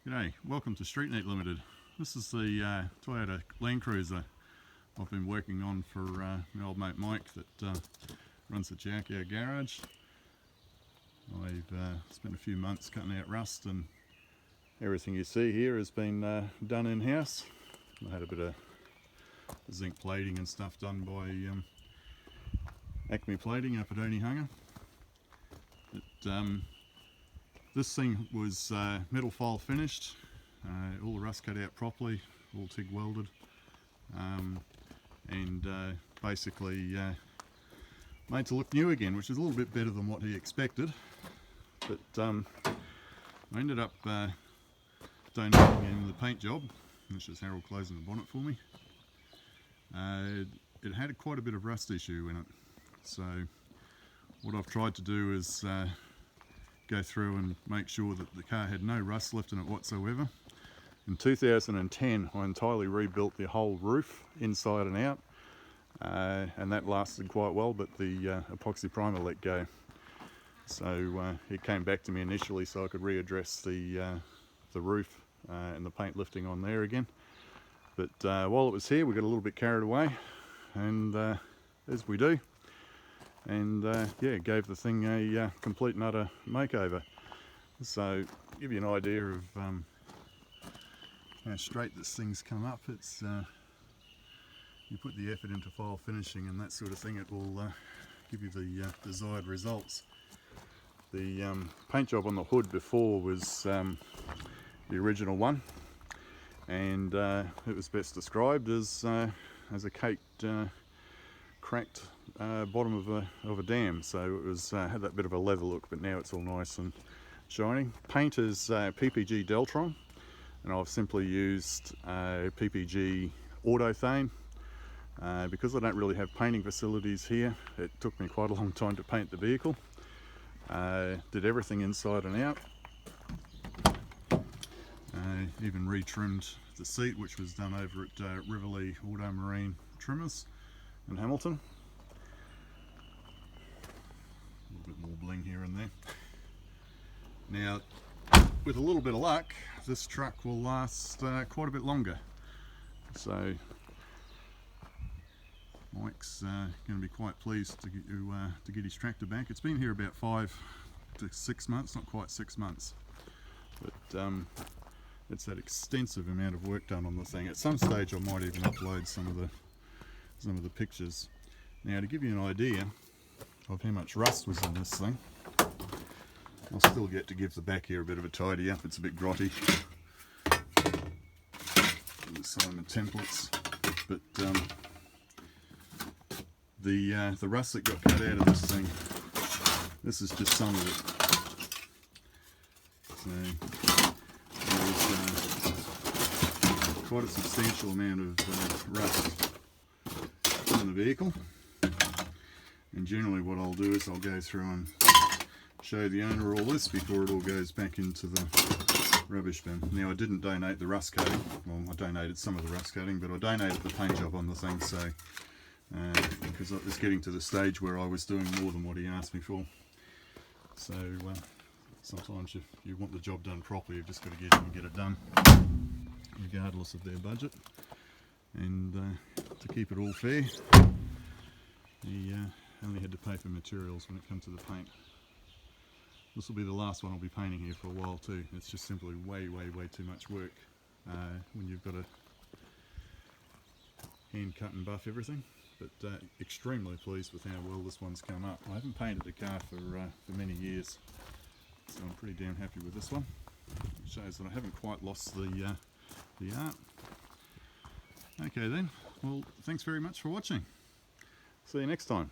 G'day, welcome to Streetneat Limited. This is the Toyota Landcruiser I've been working on for my old mate Mike that runs the Junkyard Garage. I've spent a few months cutting out rust, and everything you see here has been done in-house. I had a bit of zinc plating and stuff done by Acme Plating up at Onehunga. This thing was metal file finished, all the rust cut out properly, all TIG welded, and basically made to look new again, which is a little bit better than what he expected. But I ended up donating him the paint job. This is Harold closing the bonnet for me. It had quite a bit of rust issue in it, so what I've tried to do is go through and make sure that the car had no rust left in it whatsoever. In 2010 I entirely rebuilt the whole roof inside and out, and that lasted quite well, but the epoxy primer let go. So it came back to me initially so I could readdress the roof and the paint lifting on there again. But while it was here we got a little bit carried away, and as we do, and yeah, gave the thing a complete and utter makeover. So give you an idea of how straight this thing's come up. It's you put the effort into file finishing and that sort of thing, it will give you the desired results. The paint job on the hood before was the original one, and it was best described as a caked, cracked bottom of a dam. So it was had that bit of a leather look, but now it's all nice and shiny. Paint is PPG Deltron, and I've simply used PPG Autothane. Because I don't really have painting facilities here, it took me quite a long time to paint the vehicle. Did everything inside and out. Even retrimmed the seat, which was done over at Rivoli Auto Marine Trimmers in Hamilton. A little bit more bling here and there. Now, with a little bit of luck, this truck will last quite a bit longer. So Mike's going to be quite pleased to get his tractor back. It's been here about 5 to 6 months, not quite 6 months, but it's had extensive amount of work done on the thing. At some stage I might even upload some of the pictures. Now, to give you an idea of how much rust was in this thing, I'll still get to give the back here a bit of a tidy up. It's a bit grotty. There's some of the templates, but the rust that got cut out of this thing, this is just some of it. So there's quite a substantial amount of rust in the vehicle, and generally what I'll do is I'll go through and show the owner all this before it all goes back into the rubbish bin. Now, I didn't donate the rust coating. Well, I donated some of the rust coating, but I donated the paint job on the thing, so because it was getting to the stage where I was doing more than what he asked me for. So sometimes if you want the job done properly, you've just got to get in and get it done, regardless of their budget. And to keep it all fair, he only had to pay for materials when it comes to the paint. This will be the last one I'll be painting here for a while too. It's just simply way too much work when you've got to hand cut and buff everything. But extremely pleased with how well this one's come up. I haven't painted the car for many years, so I'm pretty damn happy with this one. It shows that I haven't quite lost the art. Okay then, well, thanks very much for watching. See you next time.